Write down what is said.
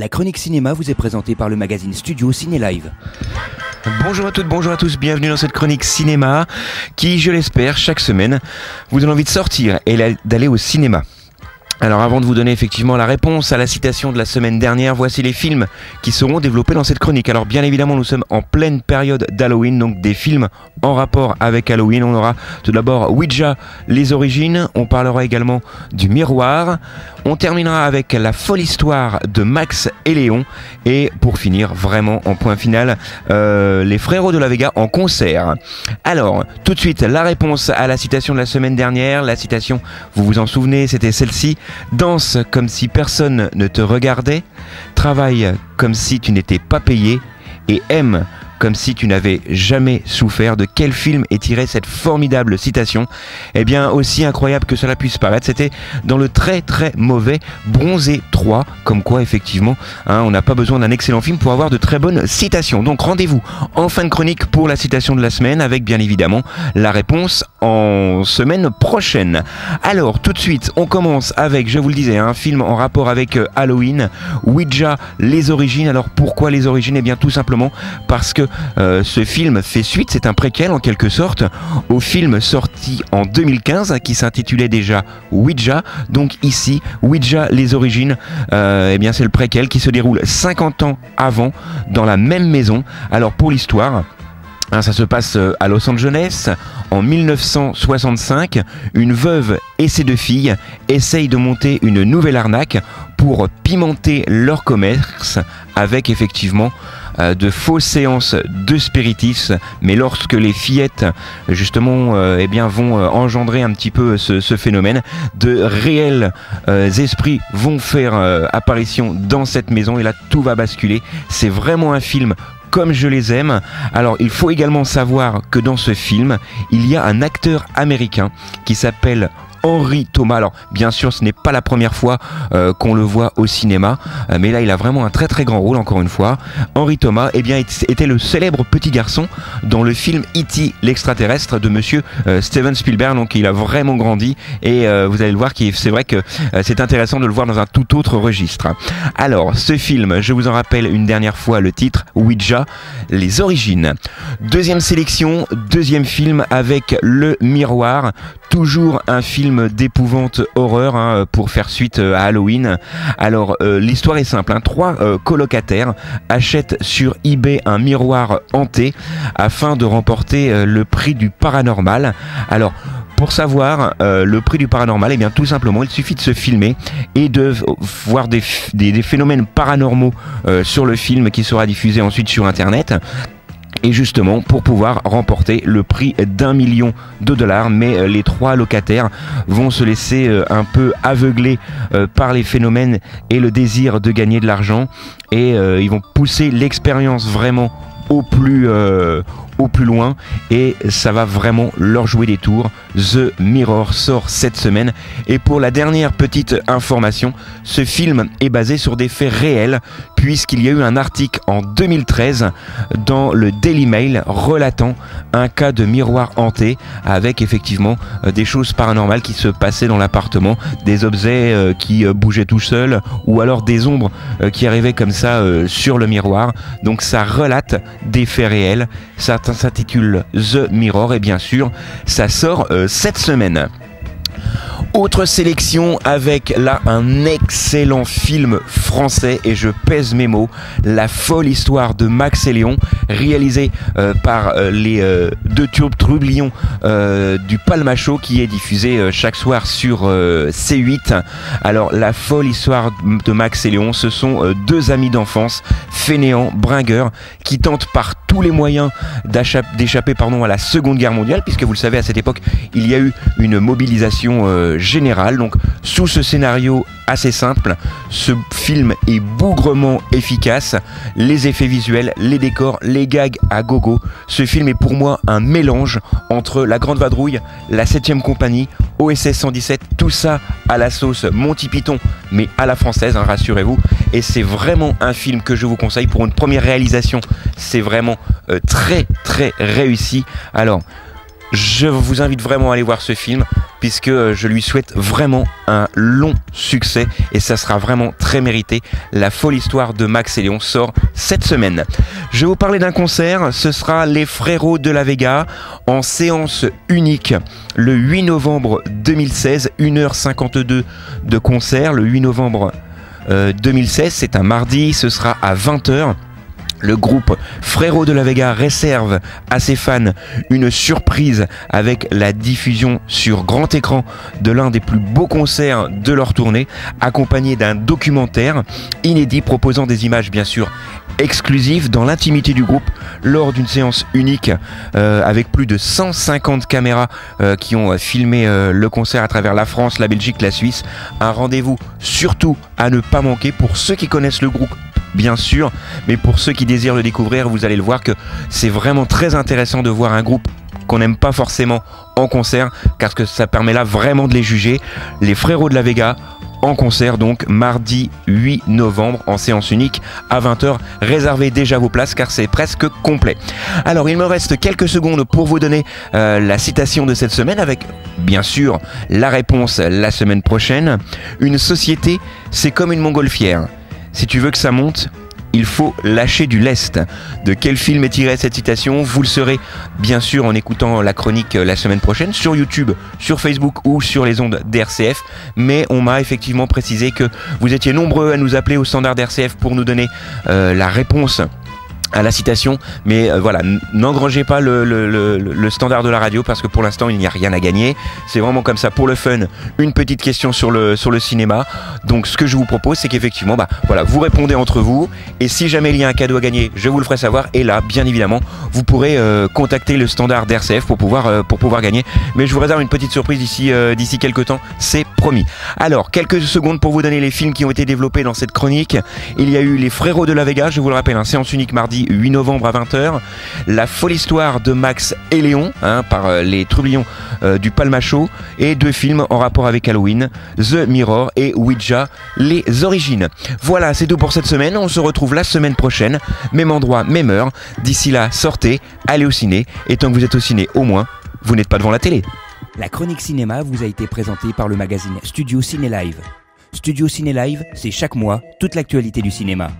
La chronique cinéma vous est présentée par le magazine Studio Ciné Live. Bonjour à toutes, bonjour à tous, bienvenue dans cette chronique cinéma qui, je l'espère, chaque semaine vous donne envie de sortir et d'aller au cinéma. Alors avant de vous donner effectivement la réponse à la citation de la semaine dernière, voici les films qui seront développés dans cette chronique. Alors bien évidemment nous sommes en pleine période d'Halloween, donc des films en rapport avec Halloween. On aura tout d'abord Ouija, les origines, on parlera également du miroir, on terminera avec la folle histoire de Max et Léon et pour finir vraiment en point final, les Frérots de la Vega en concert. Alors tout de suite la réponse à la citation de la semaine dernière, la citation, vous vous en souvenez, c'était celle-ci. Danse comme si personne ne te regardait, travaille comme si tu n'étais pas payé et aime comme si tu n'avais jamais souffert. De quel film est tirée cette formidable citation? Eh bien, aussi incroyable que cela puisse paraître, c'était dans le très très mauvais Bronzé 3, comme quoi effectivement, on n'a pas besoin d'un excellent film pour avoir de très bonnes citations. Donc rendez-vous en fin de chronique pour la citation de la semaine, avec bien évidemment la réponse en semaine prochaine. Alors tout de suite, on commence avec, je vous le disais, un film en rapport avec Halloween, Ouija, les origines. Alors pourquoi les origines? Eh bien tout simplement parce que ce film fait suite, c'est un préquel en quelque sorte, au film sorti en 2015 qui s'intitulait déjà Ouija. Donc ici, Ouija, les origines, eh bien c'est le préquel qui se déroule 50 ans avant dans la même maison. Alors pour l'histoire, ça se passe à Los Angeles en 1965. Une veuve et ses deux filles essayent de monter une nouvelle arnaque pour pimenter leur commerce avec effectivement de fausses séances de spiritisme, mais lorsque les fillettes justement eh bien, vont engendrer un petit peu ce phénomène, de réels esprits vont faire apparition dans cette maison et là tout va basculer. C'est vraiment un film comme je les aime. Alors il faut également savoir que dans ce film il y a un acteur américain qui s'appelle Henry Thomas. Alors bien sûr ce n'est pas la première fois qu'on le voit au cinéma, mais là il a vraiment un très très grand rôle encore une fois. Henry Thomas eh bien, était le célèbre petit garçon dans le film E.T. l'extraterrestre de monsieur Steven Spielberg, donc il a vraiment grandi et vous allez le voir, c'est vrai que c'est intéressant de le voir dans un tout autre registre. Alors ce film, je vous en rappelle une dernière fois le titre, Ouija, les origines. Deuxième sélection, deuxième film avec Le Miroir, toujours un film d'épouvante horreur pour faire suite à Halloween. Alors l'histoire est simple, trois colocataires achètent sur eBay un miroir hanté afin de remporter le prix du paranormal. Alors pour savoir le prix du paranormal, eh bien tout simplement il suffit de se filmer et de voir des phénomènes paranormaux sur le film qui sera diffusé ensuite sur internet. Et justement pour pouvoir remporter le prix d'1 million de dollars, mais les trois locataires vont se laisser un peu aveugler par les phénomènes et le désir de gagner de l'argent et ils vont pousser l'expérience vraiment au plus loin et ça va vraiment leur jouer des tours. The Mirror sort cette semaine et pour la dernière petite information, ce film est basé sur des faits réels puisqu'il y a eu un article en 2013 dans le Daily Mail relatant un cas de miroir hanté avec effectivement des choses paranormales qui se passaient dans l'appartement, des objets qui bougeaient tout seuls ou alors des ombres qui arrivaient comme ça sur le miroir. Donc ça relate des faits réels, ça s'intitule The Mirror et bien sûr ça sort cette semaine. Autre sélection avec là un excellent film français et je pèse mes mots, La folle histoire de Max et Léon, réalisé par les deux trublions du Palmachot qui est diffusé chaque soir sur C8. Alors La folle histoire de Max et Léon, ce sont deux amis d'enfance, fainéants, bringueurs, qui tentent par tous les moyens d'échapper à la Seconde Guerre mondiale, puisque vous le savez à cette époque il y a eu une mobilisation générale. Donc sous ce scénario assez simple, ce film est bougrement efficace, les effets visuels, les décors, les gags à gogo. Ce film est pour moi un mélange entre La Grande Vadrouille, La 7ème Compagnie, OSS 117, tout ça à la sauce Monty Python, mais à la française, rassurez-vous. Et c'est vraiment un film que je vous conseille pour une première réalisation. C'est vraiment très très réussi. Alors Je vous invite vraiment à aller voir ce film puisque je lui souhaite vraiment un long succès et ça sera vraiment très mérité. La folle histoire de Max et Léon sort cette semaine. Je vais vous parler d'un concert, ce sera les Frérots de la Vega en séance unique le 8 novembre 2016, 1h52 de concert le 8 novembre 2016, c'est un mardi, ce sera à 20h. Le groupe Frérots de la Vega réserve à ses fans une surprise avec la diffusion sur grand écran de l'un des plus beaux concerts de leur tournée, accompagné d'un documentaire inédit proposant des images bien sûr exclusives dans l'intimité du groupe lors d'une séance unique avec plus de 150 caméras qui ont filmé le concert à travers la France, la Belgique, la Suisse. Un rendez-vous surtout à ne pas manquer pour ceux qui connaissent le groupe, bien sûr, mais pour ceux qui désirent le découvrir, vous allez le voir que c'est vraiment très intéressant de voir un groupe qu'on n'aime pas forcément en concert, car que ça permet là vraiment de les juger. Les Frérots de la Vega en concert donc mardi 8 novembre en séance unique à 20h. Réservez déjà vos places car c'est presque complet. Alors il me reste quelques secondes pour vous donner la citation de cette semaine avec bien sûr la réponse la semaine prochaine. Une société, c'est comme une montgolfière. Si tu veux que ça monte, il faut lâcher du lest. De quel film est tirée cette citation? Vous le saurez bien sûr en écoutant la chronique la semaine prochaine sur YouTube, sur Facebook ou sur les ondes d'RCF. Mais on m'a effectivement précisé que vous étiez nombreux à nous appeler au standard d'RCF pour nous donner la réponse à la citation, mais voilà, n'engrangez pas le standard de la radio parce que pour l'instant il n'y a rien à gagner. C'est vraiment comme ça pour le fun, une petite question sur le cinéma. Donc ce que je vous propose, c'est qu'effectivement, voilà, vous répondez entre vous et si jamais il y a un cadeau à gagner, je vous le ferai savoir. Et là, bien évidemment, vous pourrez contacter le standard d'RCF pour pouvoir gagner. Mais je vous réserve une petite surprise d'ici quelques temps, c'est promis. Alors, quelques secondes pour vous donner les films qui ont été développés dans cette chronique. Il y a eu les Frérots de la Vega, je vous le rappelle, un séance unique mardi 8 novembre à 20h. La folle histoire de Max et Léon, par les Trublions du Palmachot, et 2 films en rapport avec Halloween, The Mirror et Ouija, les origines. Voilà, c'est tout pour cette semaine. On se retrouve la semaine prochaine, même endroit, même heure. D'ici là, sortez, allez au ciné, et tant que vous êtes au ciné, au moins, vous n'êtes pas devant la télé. La chronique cinéma vous a été présentée par le magazine Studio Ciné Live. Studio Ciné Live, c'est chaque mois toute l'actualité du cinéma.